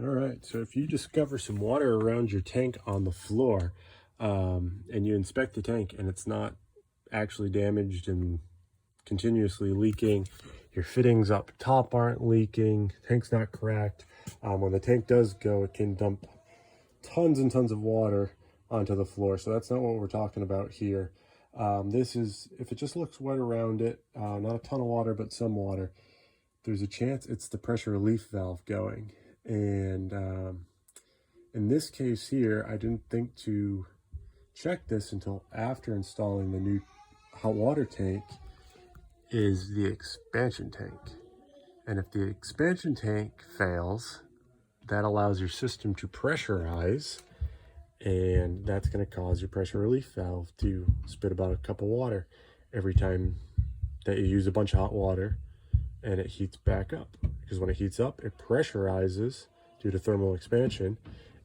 All right, so if you discover some water around your tank on the floor, and you inspect the tank and it's not actually damaged and continuously leaking, your fittings up top aren't leaking, tank's not cracked, when the tank does go, it can dump tons and tons of water onto the floor. So that's not what we're talking about here. This is, if it just looks wet around it, not a ton of water, but some water, there's a chance it's the pressure relief valve going. And in this case here, I didn't think to check this until after installing the new hot water tank, is the expansion tank. And if the expansion tank fails, that allows your system to pressurize, and that's going to cause your pressure relief valve to spit about a cup of water every time that you use a bunch of hot water and it heats back up. Because when it heats up, it pressurizes due to thermal expansion,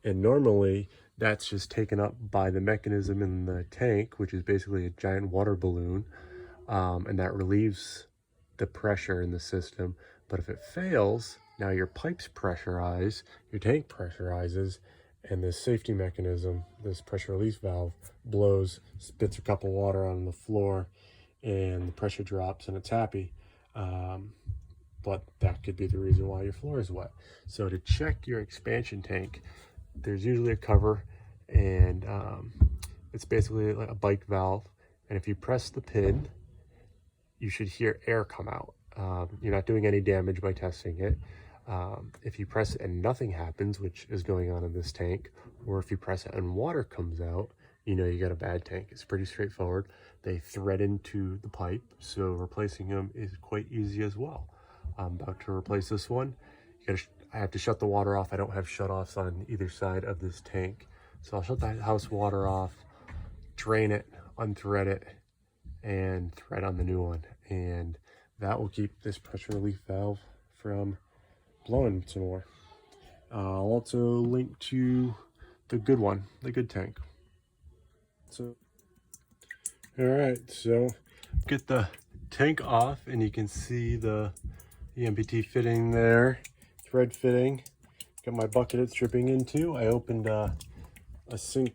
and normally that's just taken up by the mechanism in the tank, which is basically a giant water balloon, and that relieves the pressure in the system. But if it fails, now your pipes pressurize, your tank pressurizes, and this safety mechanism, this pressure release valve, blows, spits a cup of water on the floor, and the pressure drops and it's happy. But that could be the reason why your floor is wet. So to check your expansion tank, there's usually a cover, and it's basically like a bike valve. And if you press the pin, you should hear air come out. You're not doing any damage by testing it. If you press it and nothing happens, which is going on in this tank, or if you press it and water comes out, you know you got a bad tank. It's pretty straightforward. They thread into the pipe, so replacing them is quite easy as well. I'm about to replace this one. I have to shut the water off. I don't have shutoffs on either side of this tank. So I'll shut the house water off, drain it, unthread it, and thread on the new one. And that will keep this pressure relief valve from blowing some more. I'll also link to the good one, the good tank. So, all right, so get the tank off, and you can see the MPT fitting there, thread fitting. Got my bucket it's dripping into. I opened a sink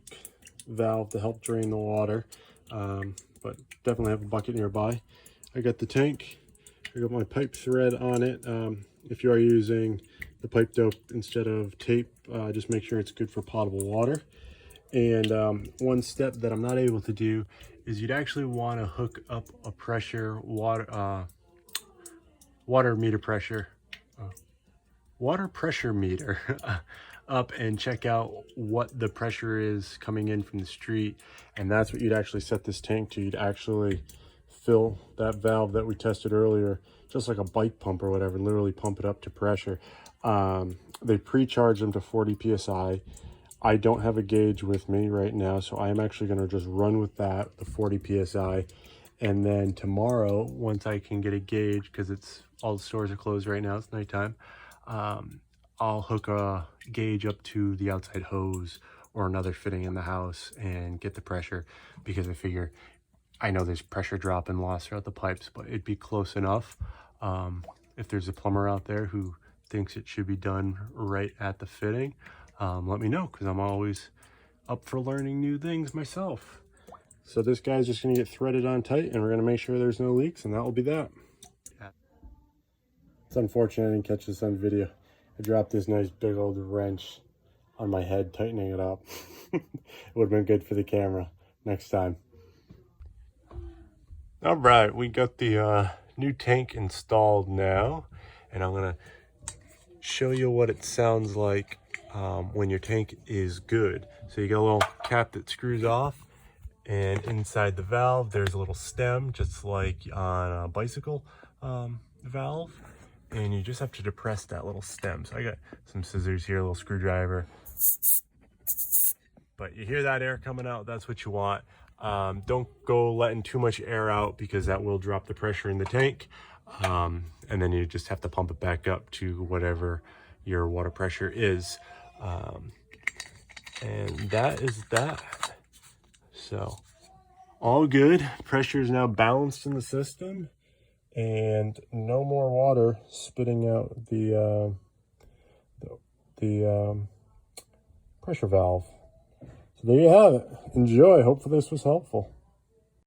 valve to help drain the water, but definitely have a bucket nearby. I got the tank. I got my pipe thread on it. If you are using the pipe dope instead of tape, just make sure it's good for potable water. And one step that I'm not able to do is you'd actually want to hook up a pressure water pressure meter up and check out what the pressure is coming in from the street. And that's what you'd actually set this tank to. You'd actually fill that valve that we tested earlier, just like a bike pump or whatever, literally pump it up to pressure. They pre-charge them to 40 psi. I don't have a gauge with me right now, so I'm actually going to just run with that, the 40 psi. And then tomorrow, once I can get a gauge, because it's all the stores are closed right now, it's nighttime, I'll hook a gauge up to the outside hose or another fitting in the house and get the pressure, because I know there's pressure drop and loss throughout the pipes, but it'd be close enough. If there's a plumber out there who thinks it should be done right at the fitting, let me know, because I'm always up for learning new things myself. So this guy's just going to get threaded on tight, and we're going to make sure there's no leaks, and that will be that. It's unfortunate I didn't catch this on video. I dropped this nice big old wrench on my head, tightening it up. It would have been good for the camera next time. All right, we got the new tank installed now, and I'm going to show you what it sounds like when your tank is good. So you got a little cap that screws off, and inside the valve there's a little stem, just like on a bicycle valve, and you just have to depress that little stem. So I got some scissors here, a little screwdriver, but you hear that air coming out, that's what you want. Don't go letting too much air out, because that will drop the pressure in the tank, and then you just have to pump it back up to whatever your water pressure is. And that is that. So all good. Pressure is now balanced in the system, and no more water spitting out the the pressure valve. So there you have it. Enjoy. Hopefully this was helpful.